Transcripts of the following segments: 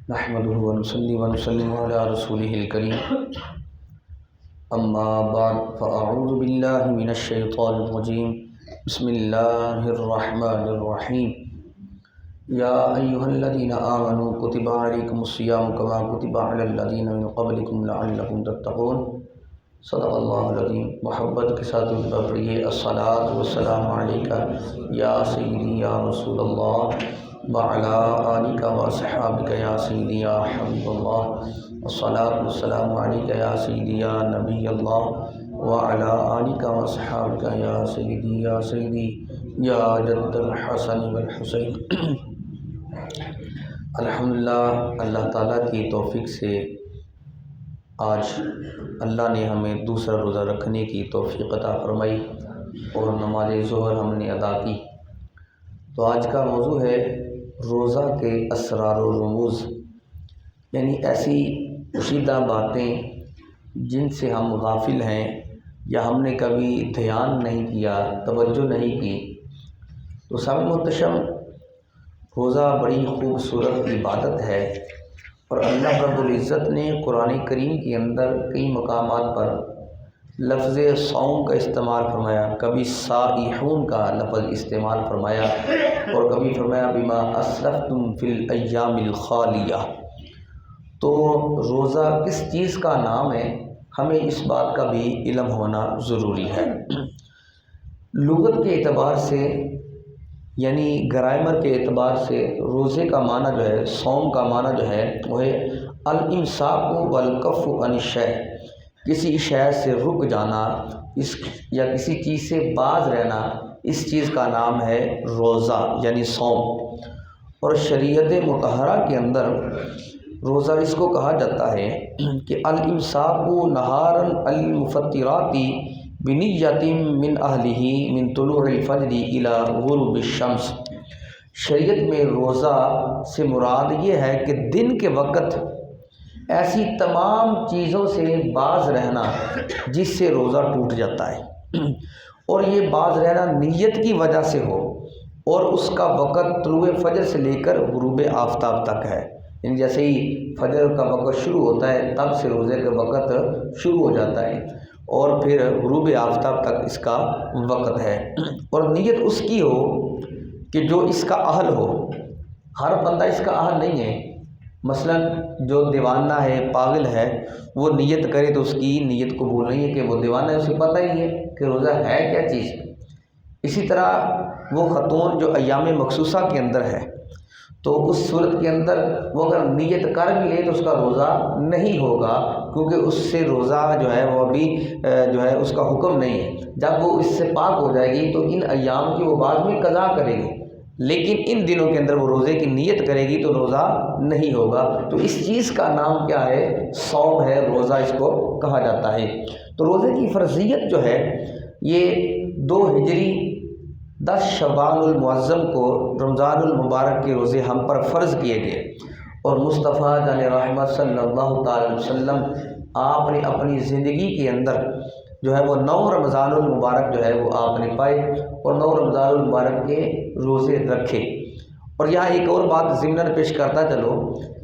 نحمده ونصلي ونسلم على رسوله الكريم اما بعد فاعوذ بالله من الشيطان الرجيم بسم الله الرحمن الرحيم يا ايها الذين امنوا كتب عليكم الصيام كما كتب على الذين من قبلكم لعلكم تتقون صدق اللہ العظیم۔ محبت کے ساتھ پڑھیے الصلاۃ والسلام علیکہ یا سیدی یا رسول اللہ وعلی آلک واصحابک یا سیدی یا حبیب اللہ، الصلاۃ والسلام علیکہ یا سیدی یا نبی اللہ وعلی آلک واصحابک یا سیدی یا جد الحسن والحسین۔ الحمدللہ، اللہ تعالیٰ کی توفیق سے آج اللہ نے ہمیں دوسرا روزہ رکھنے کی توفیق عطا فرمائی اور نماز ظہر ہم نے ادا کی۔ تو آج کا موضوع ہے روزہ کے اسرار و رموز، یعنی ایسی پوشیدہ باتیں جن سے ہم غافل ہیں یا ہم نے کبھی دھیان نہیں کیا، توجہ نہیں کی۔ تو سامعین محتشم، روزہ بڑی خوبصورت عبادت ہے اور اللہ رب العزت نے قرآن کریم کے اندر کئی مقامات پر لفظ صوم کا استعمال فرمایا، کبھی صائحون کا لفظ استعمال فرمایا اور کبھی فرمایا بما اسلفتم فی الایام الخالیہ۔ تو روزہ کس چیز کا نام ہے، ہمیں اس بات کا بھی علم ہونا ضروری ہے۔ لغت کے اعتبار سے یعنی گرامر کے اعتبار سے روزے کا معنی جو ہے، صوم کا معنی جو ہے وہ ہے الامساک والکف عن الشیء، کسی شے سے رک جانا یا کسی چیز سے باز رہنا، اس چیز کا نام ہے روزہ یعنی صوم۔ اور شریعت مطہرہ کے اندر روزہ اس کو کہا جاتا ہے کہ الامساک نہارا المفطرات بنیۃ من اہلہ من طلوع الفجر الی غروب الشمس۔ شریعت میں روزہ سے مراد یہ ہے کہ دن کے وقت ایسی تمام چیزوں سے باز رہنا جس سے روزہ ٹوٹ جاتا ہے، اور یہ باز رہنا نیت کی وجہ سے ہو، اور اس کا وقت طلوع فجر سے لے کر غروب آفتاب تک ہے، یعنی جیسے ہی فجر کا وقت شروع ہوتا ہے تب سے روزے کا وقت شروع ہو جاتا ہے اور پھر غروب آفتاب تک اس کا وقت ہے۔ اور نیت اس کی ہو کہ جو اس کا اہل ہو، ہر بندہ اس کا اہل نہیں ہے۔ مثلا جو دیوانہ ہے، پاگل ہے، وہ نیت کرے تو اس کی نیت قبول نہیں ہے کہ وہ دیوانہ ہے، اسے پتہ ہی ہے کہ روزہ ہے کیا چیز۔ اسی طرح وہ خاتون جو ایام مخصوصہ کے اندر ہے، تو اس صورت کے اندر وہ اگر نیت کر بھی لے تو اس کا روزہ نہیں ہوگا، کیونکہ اس سے روزہ جو ہے وہ ابھی جو ہے اس کا حکم نہیں ہے۔ جب وہ اس سے پاک ہو جائے گی تو ان ایام کی وہ بعد میں قضا کرے گی، لیکن ان دنوں کے اندر وہ روزے کی نیت کرے گی تو روزہ نہیں ہوگا۔ تو اس چیز کا نام کیا ہے؟ صوم ہے، روزہ اس کو کہا جاتا ہے۔ تو روزے کی فرضیت جو ہے یہ 2 ہجری 10 شعبان المعظم کو رمضان المبارک کے روزے ہم پر فرض کیے گئے، اور مصطفیٰ جان رحمت صلی اللہ تعالی علیہ وسلم آپ نے اپنی زندگی کے اندر جو ہے وہ 9 رمضان المبارک جو ہے وہ آپ نے پائے اور 9 رمضان المبارک کے روزے رکھے۔ اور یہاں ایک اور بات ضمناً پیش کرتا چلو،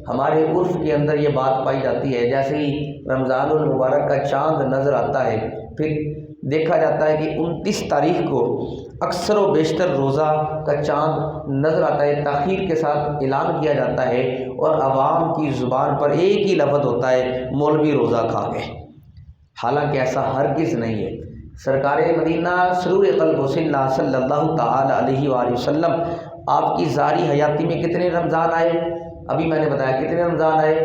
ہمارے عرف کے اندر یہ بات پائی جاتی ہے، جیسے ہی رمضان المبارک کا چاند نظر آتا ہے پھر دیکھا جاتا ہے کہ 29 تاریخ کو اکثر و بیشتر روزہ کا چاند نظر آتا ہے، تاخیر کے ساتھ اعلان کیا جاتا ہے اور عوام کی زبان پر ایک ہی لفظ ہوتا ہے مولوی روزہ کھا گئے۔ حالانکہ ایسا ہرگز نہیں ہے۔ سرکار مدینہ سرور قلب حسین صلی اللہ تعالی علیہ وآلہ وسلم آپ کی ظاہری حیاتی میں کتنے رمضان آئے؟ ابھی میں نے بتایا کتنے رمضان آئے؟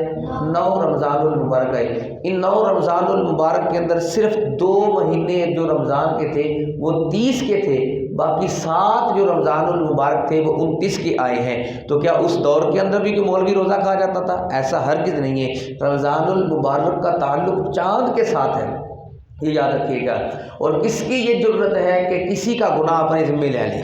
9 رمضان المبارک آئے۔ ان 9 رمضان المبارک کے اندر صرف 2 مہینے جو رمضان کے تھے وہ 30 کے تھے، باقی 7 جو رمضان المبارک تھے وہ 29 کے آئے ہیں۔ تو کیا اس دور کے اندر بھی کوئی مولوی روزہ کھا جاتا تھا؟ ایسا ہرگز نہیں ہے۔ رمضان المبارک کا تعلق چاند کے ساتھ ہے، یہ یاد رکھیے گا۔ اور کس کی یہ جرت ہے کہ کسی کا گناہ اپنے ذمہ لے لے؟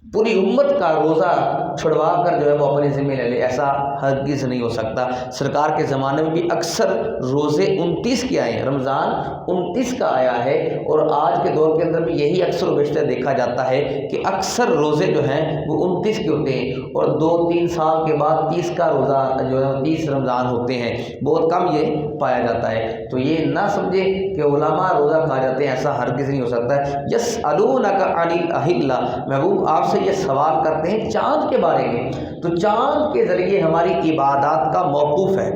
پوری امت کا روزہ چھڑوا کر جو ہے وہ اپنے ذمہ لے لے، ایسا ہرگز نہیں ہو سکتا۔ سرکار کے زمانے میں بھی اکثر روزے 29 کے آئے ہیں، رمضان 29 کا آیا ہے، اور آج کے دور کے اندر بھی یہی اکثر و بیشتر دیکھا جاتا ہے کہ اکثر روزے جو ہیں وہ 29 کے ہوتے ہیں، اور 2-3 سال کے بعد 30 کا روزہ جو ہے 30 رمضان ہوتے ہیں، بہت کم یہ پایا جاتا ہے۔ تو یہ نہ سمجھے کہ علماء روزہ کھا جاتے ہیں، ایسا ہرگز نہیں ہو سکتا ہے۔ یسألونک عن الاہلہ، محبوب آپ سے یہ سوال کرتے ہیں چاند کے بارے میں، تو چاند کے ذریعے ہماری عبادات کا موقوف ہے۔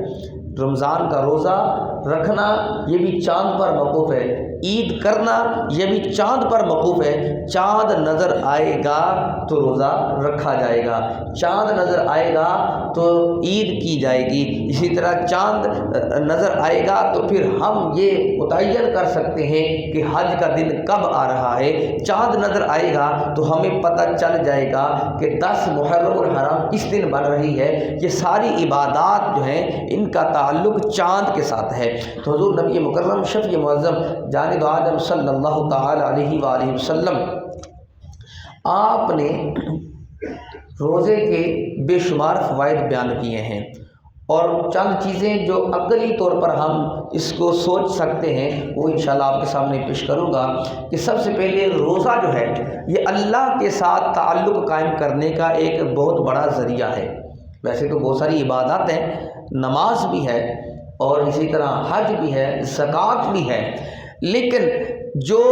رمضان کا روزہ رکھنا یہ بھی چاند پر موقوف ہے، عید کرنا یہ بھی چاند پر موقوف ہے۔ چاند نظر آئے گا تو روزہ رکھا جائے گا، چاند نظر آئے گا تو عید کی جائے گی، اسی طرح چاند نظر آئے گا تو پھر ہم یہ متعین کر سکتے ہیں کہ حج کا دن کب آ رہا ہے۔ چاند نظر آئے گا تو ہمیں پتہ چل جائے گا کہ 10 محرم الحرام کس دن بن رہی ہے۔ یہ ساری عبادات جو ہیں ان کا تعلق چاند کے ساتھ ہے۔ تو حضور نبی مکرم شفیع معظم جانب عالم صلی اللہ تعالی علیہ وآلہ وسلم آپ نے روزے کے بے شمار فوائد بیان کیے ہیں، اور چند چیزیں جو عقلی طور پر ہم اس کو سوچ سکتے ہیں وہ انشاءاللہ آپ کے سامنے پیش کروں گا۔ کہ سب سے پہلے روزہ جو ہے یہ اللہ کے ساتھ تعلق قائم کرنے کا ایک بہت بڑا ذریعہ ہے۔ ویسے تو بہت ساری عبادات ہیں، نماز بھی ہے اور اسی طرح حج بھی ہے، زکوٰۃ بھی ہے، لیکن جو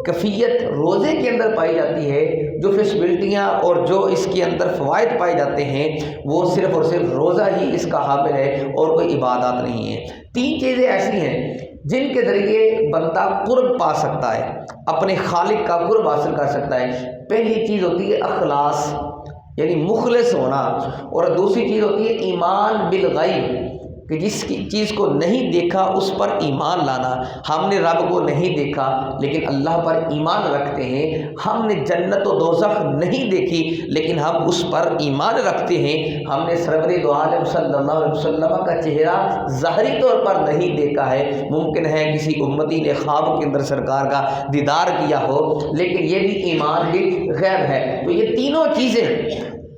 کیفیت روزے کے اندر پائی جاتی ہے، جو فیسبلٹیاں اور جو اس کے اندر فوائد پائے جاتے ہیں، وہ صرف اور صرف روزہ ہی اس کا حامل ہے اور کوئی عبادات نہیں ہے۔ 3 چیزیں ایسی ہیں جن کے ذریعے بندہ قرب پا سکتا ہے، اپنے خالق کا قرب حاصل کر سکتا ہے۔ پہلی چیز ہوتی ہے اخلاص، یعنی مخلص ہونا، اور دوسری چیز ہوتی ہے ایمان بالغیب، کہ جس کی چیز کو نہیں دیکھا اس پر ایمان لانا۔ ہم نے رب کو نہیں دیکھا لیکن اللہ پر ایمان رکھتے ہیں، ہم نے جنت و دوزخ نہیں دیکھی لیکن ہم اس پر ایمان رکھتے ہیں، ہم نے سرور دو عالم صلی اللہ علیہ وسلم کا چہرہ ظاہری طور پر نہیں دیکھا ہے، ممکن ہے کسی امتی نے خواب کے اندر سرکار کا دیدار کیا ہو، لیکن یہ بھی ایمان بالغیب ہے۔ تو یہ تینوں چیزیں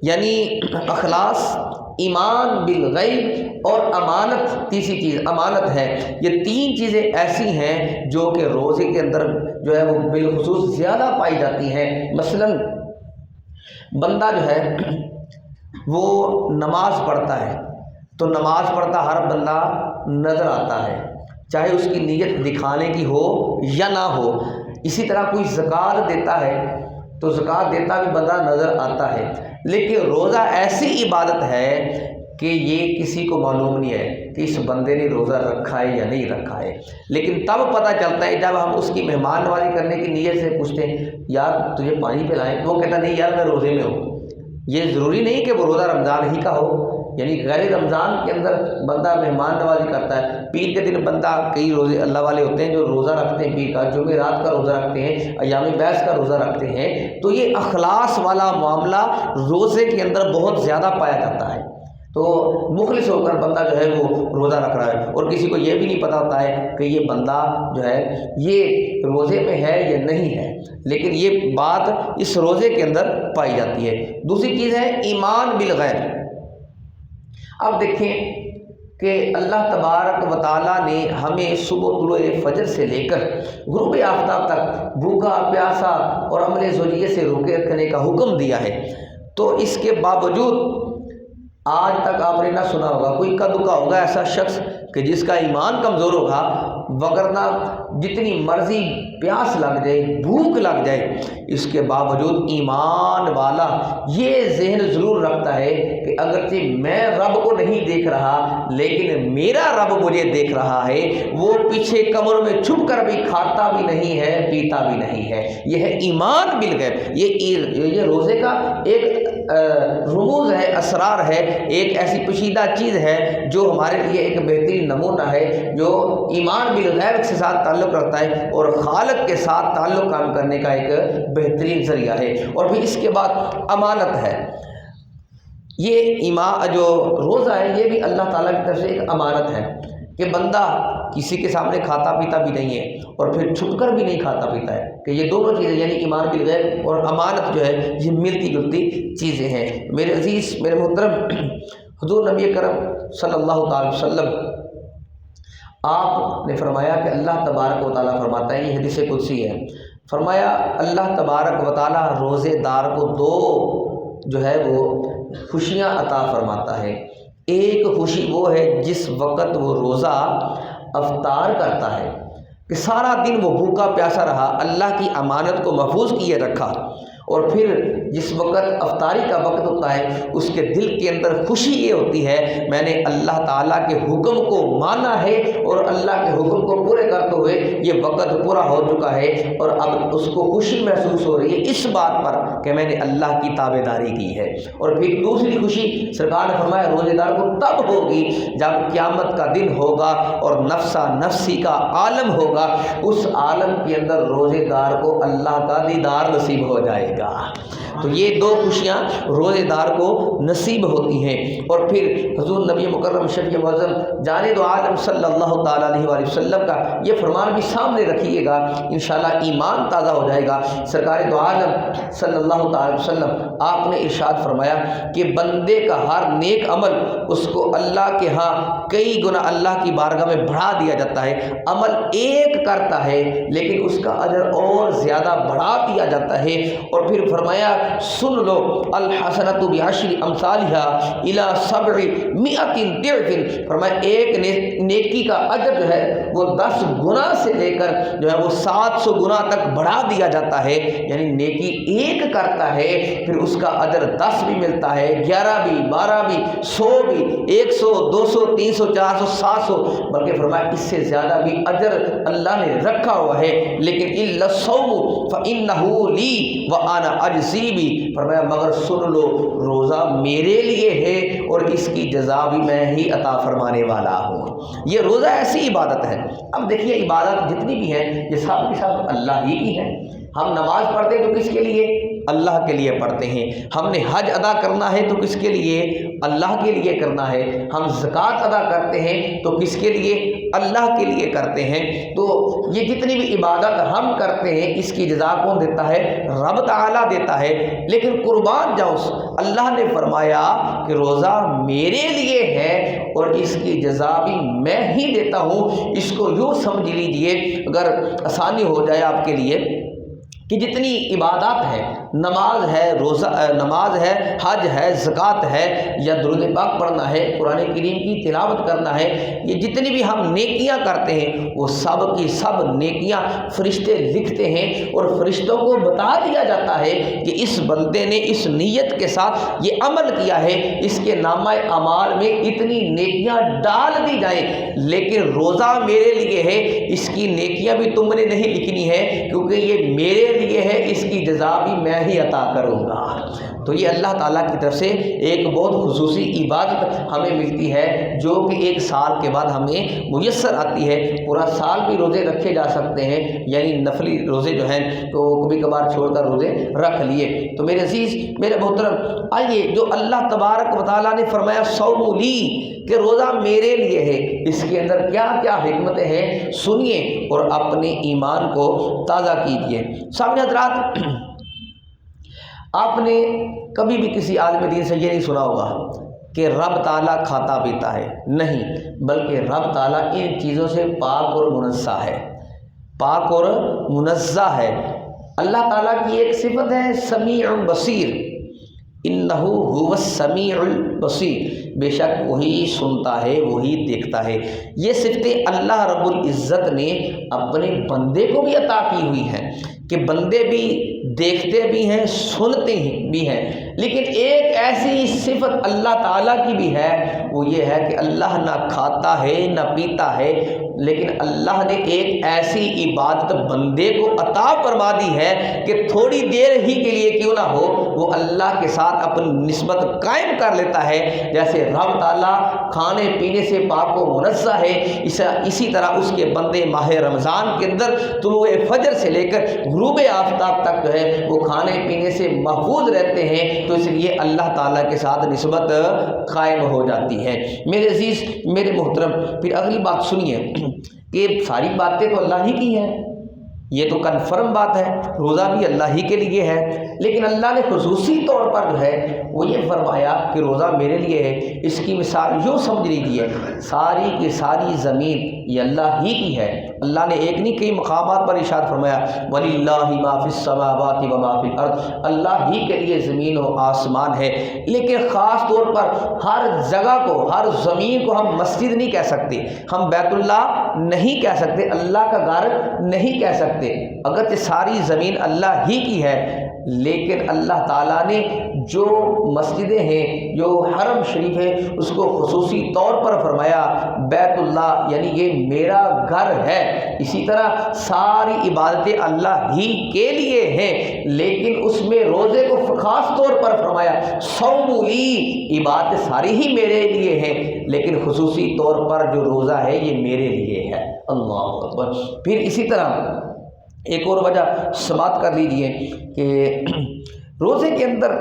یعنی اخلاص، ایمان بالغیب اور امانت، تیسری چیز امانت ہے، یہ 3 چیزیں ایسی ہیں جو کہ روزے کے اندر جو ہے وہ بالخصوص زیادہ پائی جاتی ہیں۔ مثلا بندہ جو ہے وہ نماز پڑھتا ہے، تو نماز پڑھتا ہر بندہ نظر آتا ہے، چاہے اس کی نیت دکھانے کی ہو یا نہ ہو۔ اسی طرح کوئی زکوٰۃ دیتا ہے تو زکوٰۃ دیتا بھی بندہ نظر آتا ہے، لیکن روزہ ایسی عبادت ہے کہ یہ کسی کو معلوم نہیں ہے کہ اس بندے نے روزہ رکھا ہے یا نہیں رکھا ہے، لیکن تب پتہ چلتا ہے جب ہم اس کی مہمان نوازی کرنے کی نیت سے پوچھتے ہیں یار تجھے پانی پلائیں، تو وہ کہتا نہیں یار میں روزے میں ہوں۔ یہ ضروری نہیں کہ وہ روزہ رمضان ہی کا ہو، یعنی غیر رمضان کے اندر بندہ مہمان نوازی کرتا ہے۔ پیر کے دن بندہ، کئی روزے اللہ والے ہوتے ہیں جو روزہ رکھتے ہیں، پیر کا جمعرات کا روزہ رکھتے ہیں، ایام بیس کا روزہ رکھتے ہیں، تو یہ اخلاص والا معاملہ روزے کے اندر بہت زیادہ پایا جاتا ہے۔ تو مخلص ہو کر بندہ جو ہے وہ روزہ رکھ رہا ہے، اور کسی کو یہ بھی نہیں پتہ ہوتا ہے کہ یہ بندہ جو ہے یہ روزے میں ہے یا نہیں ہے، لیکن یہ بات اس روزے کے اندر پائی جاتی ہے۔ دوسری چیز ہے ایمان بالغیب۔ اب دیکھیں کہ اللہ تبارک و تعالیٰ نے ہمیں صبح طلوع فجر سے لے کر غروب آفتاب تک بھوکا پیاسا اور عمل زوجیے سے روکے رکھنے کا حکم دیا ہے، تو اس کے باوجود آج تک آپ نے نہ سنا ہوگا، کوئی کا دکا ہوگا ایسا شخص کہ جس کا ایمان کمزور ہوگا، وگرنہ جتنی مرضی پیاس لگ جائے، بھوک لگ جائے، اس کے باوجود ایمان والا یہ ذہن ضرور رکھتا ہے کہ اگرچہ میں رب کو نہیں دیکھ رہا لیکن میرا رب مجھے دیکھ رہا ہے، وہ پیچھے کمر میں چھپ کر بھی کھاتا بھی نہیں ہے، پیتا بھی نہیں ہے۔ یہ ہے ایمان بالغیب۔ یہ روزے کا ایک رموز ہے، اسرار ہے، ایک ایسی پوشیدہ چیز ہے جو ہمارے لیے ایک بہترین نمونہ ہے، جو ایمان بالغیب کے ساتھ تعلق رکھتا ہے اور خالق کے ساتھ تعلق قائم کرنے کا ایک بہترین ذریعہ ہے۔ اور پھر اس کے بعد امانت ہے۔ یہ جو روزہ ہے یہ بھی اللہ تعالیٰ کی طرف سے ایک امانت ہے۔ کہ بندہ کسی کے سامنے کھاتا پیتا بھی نہیں ہے اور پھر چھپ کر بھی نہیں کھاتا پیتا ہے، کہ یہ دونوں چیزیں یعنی ایمان بالغیب اور امانت جو ہے یہ ملتی جلتی چیزیں ہیں۔ میرے عزیز، میرے محترم، حضور نبی کرم صلی اللہ تعالی وسلم آپ نے فرمایا کہ اللہ تبارک و تعالیٰ فرماتا ہے، یہ حدیث قدسی ہے، فرمایا اللہ تبارک و تعالیٰ روزے دار کو دو جو ہے وہ خوشیاں عطا فرماتا ہے۔ ایک خوشی وہ ہے جس وقت وہ روزہ افطار کرتا ہے کہ سارا دن وہ بھوکا پیاسا رہا، اللہ کی امانت کو محفوظ کیے رکھا، اور پھر جس وقت افطاری کا وقت ہوتا ہے اس کے دل کے اندر خوشی یہ ہوتی ہے میں نے اللہ تعالیٰ کے حکم کو مانا ہے اور اللہ کے حکم کو پورے کرتے ہوئے یہ وقت پورا ہو چکا ہے، اور اب اس کو خوشی محسوس ہو رہی ہے اس بات پر کہ میں نے اللہ کی تابع داری کی ہے۔ اور پھر دوسری خوشی سرکار نے فرمایا روزے دار کو تب ہوگی جب قیامت کا دن ہوگا اور نفسا نفسی کا عالم ہوگا، اس عالم کے اندر روزے دار کو اللہ کا دیدار نصیب ہو جائے گا۔ تو یہ دو خوشیاں روزے دار کو نصیب ہوتی ہیں۔ اور پھر حضور نبی مکرم شفیع معظم جانب عالم صلی اللہ تعالیٰ علیہ وآلہ وسلم کا یہ فرمان بھی سامنے رکھیے گا، انشاءاللہ ایمان تازہ ہو جائے گا۔ سرکار دو عالم صلی اللہ تعالیٰ علیہ وسلم آپ نے ارشاد فرمایا کہ بندے کا ہر نیک عمل اس کو اللہ کے ہاں کئی گنا اللہ کی بارگاہ میں بڑھا دیا جاتا ہے۔ عمل ایک کرتا ہے لیکن اس کا اجر اور زیادہ بڑھا دیا جاتا ہے۔ اور پھر فرمایا سن لو الحسنۃ بعشر امثالھا الی 700 ضعف، فرمایا ایک نیکی کا اجر جو ہے وہ 10 گنا سے لے کر جو ہے وہ 700 گنا تک بڑھا دیا جاتا ہے، یعنی نیکی ایک کرتا ہے پھر اس کا اجر 10 بھی ملتا ہے، 11 بھی، 12 بھی، 100 بھی، 100، 200، 300، 400، 700، بلکہ فرمایا اس سے زیادہ بھی اجر اللہ نے رکھا ہوا ہے۔ لیکن الا الصوم فانہ لی وانا اجزی بھی، فرمایا مگر سن لو روزہ میرے لیے ہے اور اس کی جزا بھی میں ہی عطا فرمانے والا ہوں۔ یہ روزہ ایسی عبادت ہے۔ اب دیکھیے عبادت جتنی بھی ہیں یہ سب کے سب اللہ ہی کی ہے۔ ہم نماز پڑھتے تو کس کے لیے؟ اللہ کے لیے پڑھتے ہیں۔ ہم نے حج ادا کرنا ہے تو کس کے لیے؟ اللہ کے لیے کرنا ہے۔ ہم زکوٰۃ ادا کرتے ہیں تو کس کے لیے؟ اللہ کے لیے کرتے ہیں۔ تو یہ جتنی بھی عبادت ہم کرتے ہیں اس کی جزا کون دیتا ہے؟ رب تعالیٰ دیتا ہے۔ لیکن قربان جاؤں اللہ نے فرمایا کہ روزہ میرے لیے ہے اور اس کی جزا بھی میں ہی دیتا ہوں۔ اس کو یوں سمجھ لیجئے اگر آسانی ہو جائے آپ کے لیے کہ جتنی عبادات ہے، نماز ہے، روزہ نماز ہے، حج ہے، زکوٰۃ ہے، یا درود پاک پڑھنا ہے، قرآن کریم کی تلاوت کرنا ہے، یہ جتنی بھی ہم نیکیاں کرتے ہیں وہ سب کی سب نیکیاں فرشتے لکھتے ہیں اور فرشتوں کو بتا دیا جاتا ہے کہ اس بندے نے اس نیت کے ساتھ یہ عمل کیا ہے، اس کے نامہ اعمال میں اتنی نیکیاں ڈال دی جائیں۔ لیکن روزہ میرے لیے ہے، اس کی نیکیاں بھی تم نے نہیں لکھنی ہے کیونکہ یہ میرے لیے ہے، اس کی جزا بھی میں ہی عطا کروں گا۔ تو یہ اللہ تعالیٰ کی طرف سے ایک بہت خصوصی عبادت ہمیں ملتی ہے جو کہ ایک سال کے بعد ہمیں میسر آتی ہے۔ پورا سال بھی روزے رکھے جا سکتے ہیں، یعنی نفلی روزے جو ہیں تو کبھی کبھار چھوڑ کر روزے رکھ لیے۔ تو میرے عزیز، میرے محترم، آئیے جو اللہ تبارک و تعالیٰ نے فرمایا صوم لی کہ روزہ میرے لیے ہے، اس کے اندر کیا کیا حکمتیں ہیں سنیے اور اپنے ایمان کو تازہ کیجیے۔ سامنے حضرات، آپ نے کبھی بھی کسی عالم دین سے یہ نہیں سنا ہوگا کہ رب تعالیٰ کھاتا پیتا ہے، نہیں، بلکہ رب تعالیٰ ان چیزوں سے پاک اور منزہ ہے، پاک اور منزہ ہے۔ اللہ تعالیٰ کی ایک صفت ہے سمیع بصیر، انہو هو السمیع البصیر، بے شک وہی سنتا ہے، وہی دیکھتا ہے۔ یہ صفتیں اللہ رب العزت نے اپنے بندے کو بھی عطا کی ہوئی ہیں کہ بندے بھی دیکھتے بھی ہیں، سنتے بھی ہیں۔ لیکن ایک ایسی صفت اللہ تعالیٰ کی بھی ہے، وہ یہ ہے کہ اللہ نہ کھاتا ہے نہ پیتا ہے، لیکن اللہ نے ایک ایسی عبادت بندے کو عطا فرما دی ہے کہ تھوڑی دیر ہی کے لیے کیوں نہ ہو وہ اللہ کے ساتھ اپنی نسبت قائم کر لیتا ہے۔ جیسے رب تعالیٰ کھانے پینے سے پاک و منزہ ہے، اسی طرح اس کے بندے ماہ رمضان کے اندر طلوع فجر سے لے کر غروب آفتاب تک جو ہے وہ کھانے پینے سے محفوظ رہتے ہیں، تو اس لیے اللہ تعالیٰ کے ساتھ نسبت قائم ہو جاتی ہے۔ میرے عزیز، میرے محترم، پھر اگلی بات سنیے کہ ساری باتیں تو اللہ ہی کی ہیں، یہ تو کنفرم بات ہے، روزہ بھی اللہ ہی کے لیے ہے، لیکن اللہ نے خصوصی طور پر جو ہے وہ یہ فرمایا کہ روزہ میرے لیے ہے۔ اس کی مثال یوں سمجھ لیجیے، ساری کی ساری زمین یہ اللہ ہی کی ہے۔ اللہ نے ایک نہیں کئی مقامات پر ارشاد فرمایا وَلِلَّهِ مَا فِي السَّمَاوَاتِ وَمَا فِي الْأَرْضِ، اللہ ہی کے لیے زمین و آسمان ہے۔ لیکن خاص طور پر ہر جگہ کو، ہر زمین کو ہم مسجد نہیں کہہ سکتے، ہم بیت اللہ نہیں کہہ سکتے، اللہ کا گھر نہیں کہہ سکتے، اگرچہ ساری زمین اللہ ہی کی ہے، لیکن اللہ تعالیٰ نے جو مسجدیں ہیں، جو حرم شریف ہے، اس کو خصوصی طور پر فرمایا بیت اللہ، یعنی یہ میرا گھر ہے۔ اسی طرح ساری عبادتیں اللہ ہی کے لیے ہیں، لیکن اس میں روزے کو خاص طور پر فرمایا صوموا لی، عبادتیں ساری ہی میرے لیے ہیں، لیکن خصوصی طور پر جو روزہ ہے یہ میرے لیے ہے۔ اللہ اکبر۔ پھر اسی طرح ایک اور وجہ سماعت کر لیجئے کہ روزے کے اندر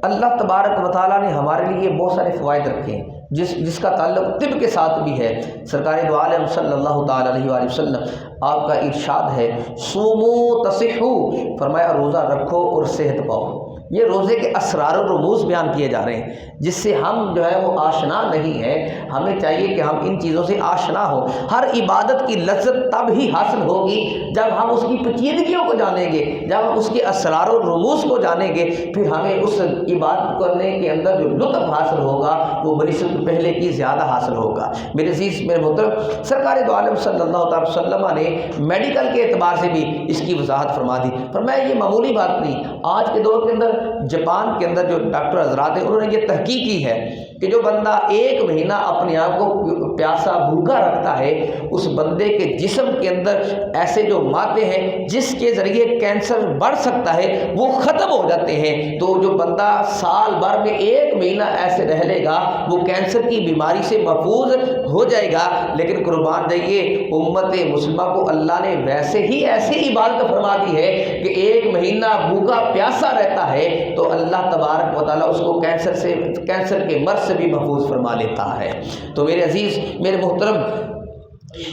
اللہ تبارک و تعالیٰ نے ہمارے لیے بہت سارے فوائد رکھے ہیں، جس کا تعلق طب کے ساتھ بھی ہے۔ سرکار دو عالم صلی اللہ تعالیٰ علیہ وآلہ وسلم آپ کا ارشاد ہے صوموا تصحوا، فرمایا روزہ رکھو اور صحت پاؤ۔ یہ روزے کے اسرار و رموز بیان کیے جا رہے ہیں جس سے ہم جو ہے وہ آشنا نہیں ہیں، ہمیں چاہیے کہ ہم ان چیزوں سے آشنا ہوں۔ ہر عبادت کی لذت تب ہی حاصل ہوگی جب ہم اس کی پیچیدگیوں کو جانیں گے، جب ہم اس کے اسرار و رموز کو جانیں گے، پھر ہمیں اس عبادت کرنے کے اندر جو لطف حاصل ہوگا وہ بنسبت پہلے کی زیادہ حاصل ہوگا۔ میرے عزیز، میرے محترم، سرکار دو عالم صلی اللہ تعالی وسلم نے میڈیکل کے اعتبار سے بھی اس کی وضاحت فرما دی۔ فرمایا یہ معمولی بات نہیں، آج کے دور کے اندر جاپان کے اندر جو ڈاکٹر حضرات ہیں انہوں نے یہ تحقیق کی ہے کہ جو بندہ 1 مہینہ اپنے آپ کو پیاسا بھوکا رکھتا ہے، اس بندے کے جسم کے اندر ایسے جو مادے ہیں جس کے ذریعے کینسر بڑھ سکتا ہے وہ ختم ہو جاتے ہیں۔ تو جو بندہ سال بھر میں 1 مہینہ ایسے رہ لے گا وہ کینسر کی بیماری سے محفوظ ہو جائے گا۔ لیکن قربان جائیے، امت مسلمہ کو اللہ نے ویسے ہی ایسی عبادت فرما دی ہے کہ 1 مہینہ بھوکا پیاسا رہتا ہے تو اللہ تبارک و تعالیٰ اس کو کینسر کے مرض سے بھی محفوظ فرما لیتا ہے۔ تو میرے عزیز، میرے محترم،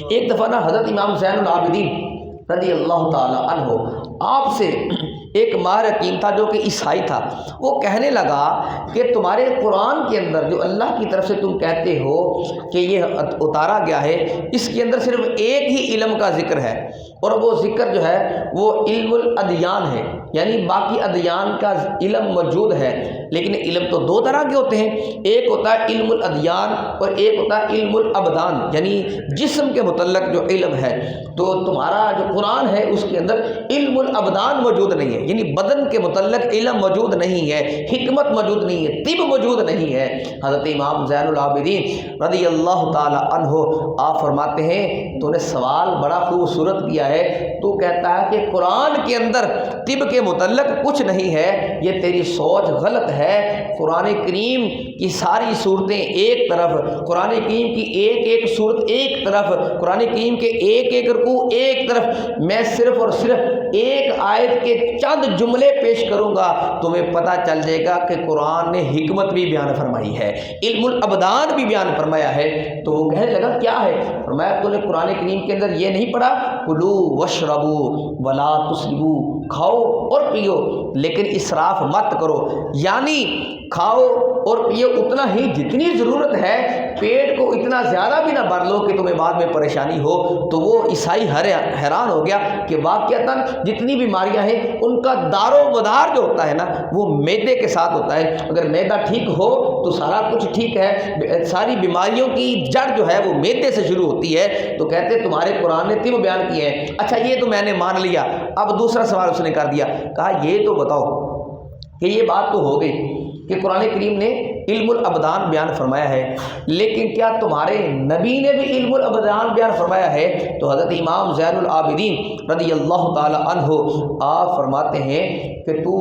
ایک دفعہ نا حضرت امام زین العابدین رضی اللہ تعالی عنہ آپ سے ایک ماہر حکیم تھا جو کہ عیسائی تھا، وہ کہنے لگا کہ تمہارے قرآن کے اندر جو اللہ کی طرف سے تم کہتے ہو کہ یہ اتارا گیا ہے، اس کے اندر صرف ایک ہی علم کا ذکر ہے، اور وہ ذکر جو ہے وہ علم الادیان ہے، یعنی باقی ادیان کا علم موجود ہے، لیکن علم تو 2 طرح کے ہوتے ہیں، ایک ہوتا ہے علم الادیان اور ایک ہوتا ہے علم الابدان، یعنی جسم کے متعلق جو علم ہے۔ تو تمہارا جو قرآن ہے اس کے اندر علم الابدان موجود نہیں ہے، یعنی بدن کے متعلق علم موجود نہیں ہے، حکمت موجود نہیں ہے، طب موجود نہیں ہے۔ حضرت امام زین العابدین رضی اللہ تعالی عنہ آپ فرماتے ہیں تو نے سوال بڑا خوبصورت کیا ہے، تو کہتا ہے کہ قرآن کے اندر طب کے متعلق کچھ نہیں ہے، یہ تیری سوچ غلط ہے۔ قرآن کریم کی ساری صورتیں ایک طرف، قرآن کریم کی ایک صورت ایک طرف، قرآن کریم کے ایک رکوع ایک طرف، میں صرف اور صرف ایک آیت کے چند جملے پیش کروں گا، تمہیں پتہ چل جائے گا کہ قرآن نے حکمت بھی بیان فرمائی ہے، علم الابدان بھی بیان فرمایا ہے۔ تو وہ کہنے لگا کیا ہے؟ فرمایا تو نے قرآن کریم کے اندر یہ نہیں پڑھا کلوا واشربوا ولا تسرفوا، کھاؤ اور پیو لیکن اسراف مت کرو، یعنی کھاؤ اور پیو اتنا ہی جتنی ضرورت ہے، پیٹ کو اتنا زیادہ بھی نہ بھر لو کہ تمہیں بعد میں پریشانی ہو۔ تو وہ عیسائی حیران ہو گیا کہ واقعتاً جتنی بیماریاں ہیں ان کا دار و مدار جو ہوتا ہے نا وہ معدے کے ساتھ ہوتا ہے، اگر معدہ ٹھیک ہو تو سارا کچھ ٹھیک ہے، ساری بیماریوں کی جڑ جو ہے وہ معدے سے شروع ہوتی ہے۔ تو کہتے تمہارے قرآن نے طب بیان کیے ہیں، اچھا یہ تو میں نے مان لیا، اب دوسرا سوال اس نے کر دیا، کہا یہ تو بتاؤ کہ یہ بات تو ہو گئی کہ قرآن کریم نے علم الابدان بیان فرمایا ہے، لیکن کیا تمہارے نبی نے بھی علم الابدان بیان فرمایا ہے؟ تو حضرت امام زین العابدین رضی اللہ تعالی عنہ آپ فرماتے ہیں کہ تو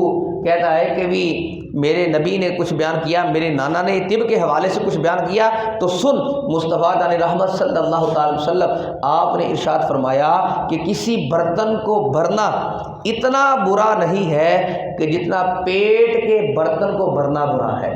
کہتا ہے کہ بھی میرے نبی نے کچھ بیان کیا، میرے نانا نے طب کے حوالے سے کچھ بیان کیا، تو سن مصطفیٰ جان رحمت صلی اللہ تعالی وسلم آپ نے ارشاد فرمایا کہ کسی برتن کو بھرنا اتنا برا نہیں ہے کہ جتنا پیٹ کے برتن کو بھرنا برا ہے۔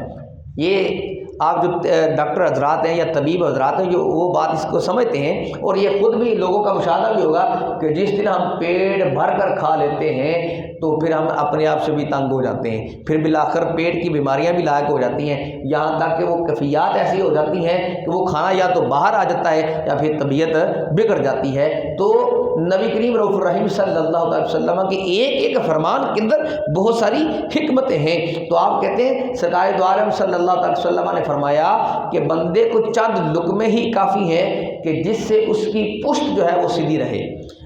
یہ آپ جو ڈاکٹر حضرات ہیں یا طبیب حضرات ہیں جو وہ بات اس کو سمجھتے ہیں، اور یہ خود بھی لوگوں کا مشاہدہ بھی ہوگا کہ جس دن ہم پیٹ بھر کر کھا لیتے ہیں تو پھر ہم اپنے آپ سے بھی تنگ ہو جاتے ہیں، پھر بالآخر پیٹ کی بیماریاں بھی لاحق ہو جاتی ہیں، یہاں تک کہ وہ کیفیات ایسی ہو جاتی ہیں کہ وہ کھانا یا تو باہر آ جاتا ہے یا پھر طبیعت بگڑ جاتی ہے۔ تو نبی کریم رؤوف الرحیم صلی اللہ علیہ وسلم کے ایک ایک فرمان کے اندر بہت ساری حکمتیں ہیں۔ تو آپ کہتے ہیں سرکار دو عالم صلی اللہ علیہ وسلم نے فرمایا کہ بندے کو چند لقمے ہی کافی ہیں کہ جس سے اس کی پشت جو ہے وہ سیدھی رہے،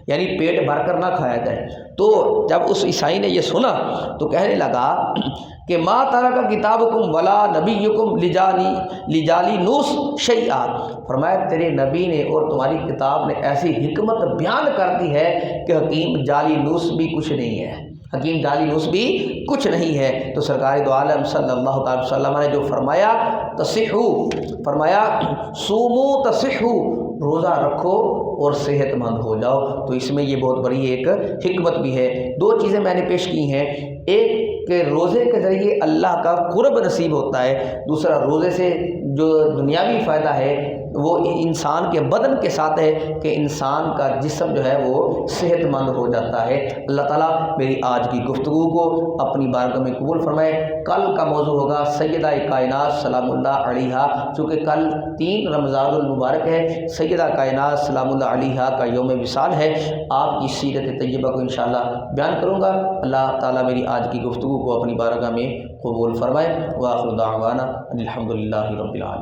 یعنی پیٹ بھر کر نہ کھایا جائے۔ تو جب اس عیسائی نے یہ سنا تو کہنے لگا کہ ما ترک کتابکم ولا نبیکم لجالی نوس شیئا، فرمایا تیرے نبی نے اور تمہاری کتاب نے ایسی حکمت بیان کر دی ہے کہ حکیم جعلی نوس بھی کچھ نہیں ہے، حکیم جعلی نوس بھی کچھ نہیں ہے۔ تو سرکار دو عالم صلی اللہ علیہ وسلم نے جو فرمایا تصحو، فرمایا صومو تصحو، روزہ رکھو اور صحت مند ہو جاؤ۔ تو اس میں یہ بہت بڑی ایک حکمت بھی ہے۔ دو چیزیں میں نے پیش کی ہیں، ایک کہ روزے کے ذریعے اللہ کا قرب نصیب ہوتا ہے، دوسرا روزے سے جو دنیاوی فائدہ ہے وہ انسان کے بدن کے ساتھ ہے کہ انسان کا جسم جو ہے وہ صحت مند ہو جاتا ہے۔ اللہ تعالیٰ میری آج کی گفتگو کو اپنی بارگاہ میں قبول فرمائے۔ کل کا موضوع ہوگا سیدہ کائنات سلام اللہ علیہا، چونکہ کل 3 رمضان المبارک ہے، سیدہ کائنات سلام اللہ علیہا کا یوم وصال ہے۔ آپ کی سیرت طیبہ کو انشاءاللہ بیان کروں گا۔ اللہ تعالیٰ میری آج کی گفتگو کو اپنی بارگاہ میں قبول فرمائے۔ وآخر دعوانا الحمدللہ رب العالمین۔